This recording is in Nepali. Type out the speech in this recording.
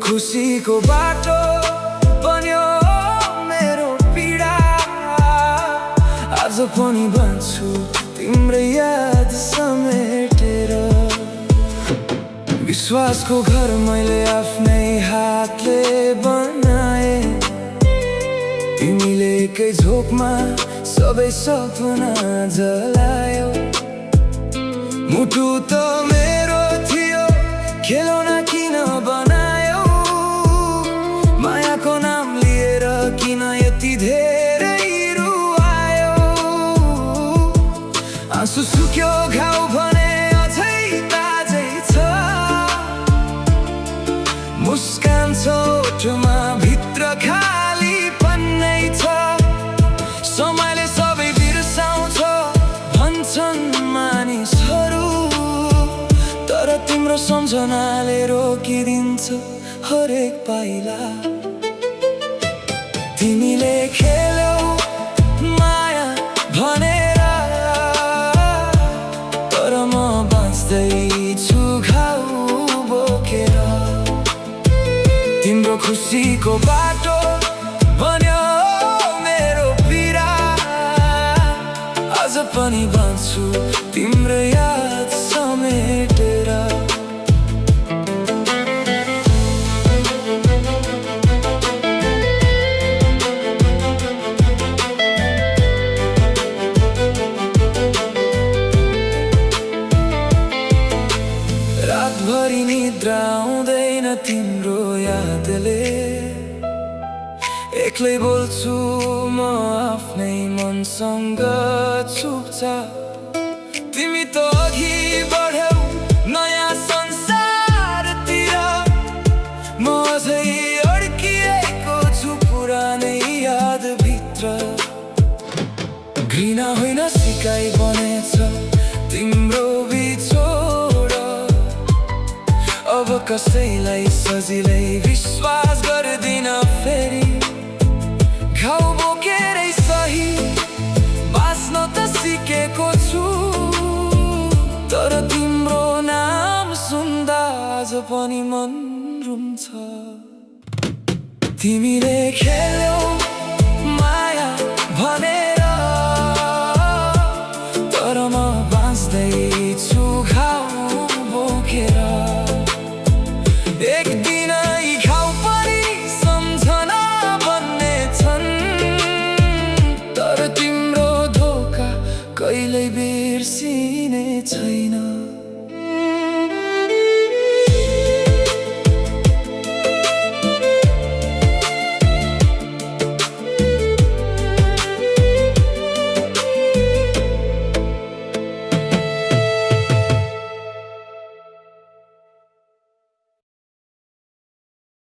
खुसीको बाटो बन्यो मेरो पीडा। आज पनि भन्छु तिम्रो याद समेटेर। विश्वासको घर मैले आफ्नै हातले बनाए। तिमीले एकै झोकमा सबै सपना जलायो। मुटु त मेरो थियो, खेलौना किन बनायो? मायाको नाम लिएर किन यति धेरै रुवायो? आँसु सुक्यो घाउ भने अझै ताजै छ। मुस्कान छ ओठमा, भित्र खालीपन नै छ। समयले सबै बिर्साउँछ भन्छन् मानिसहरू, तर तिम्रो सम्झनाले रोकिदिन्छ हरेक पाइला। तिमीले खेल्यौ माया भनेर, तर म बाँच्दैछु घाउ बोकेर। तिम्रो खुसीको बाटो बन्यो मेरो पीडा। आज पनि भन्छु तिम्रो याद समेटेर। रातभरि निद्रा आउँदैन तिम्रो यादले। एक्लै बोल्छु म आफ्नै मनसँग चुपचाप। तिमी त अघि बढ्यौ नयाँ संसारतिर, म अझै अड्किएको छु पुरानै यादभित्र। घृणा होइन सिकाइ बनेछ तिम्रो बिछोड। अब कसैलाई सजिलै विश्वास गर्दिन फेरि। घाउ बोकेरै सही बाँच्न त सिकेको छु, तर तिम्रो नाम सुन्दा आज पनि मन रुन्छ। तिमीले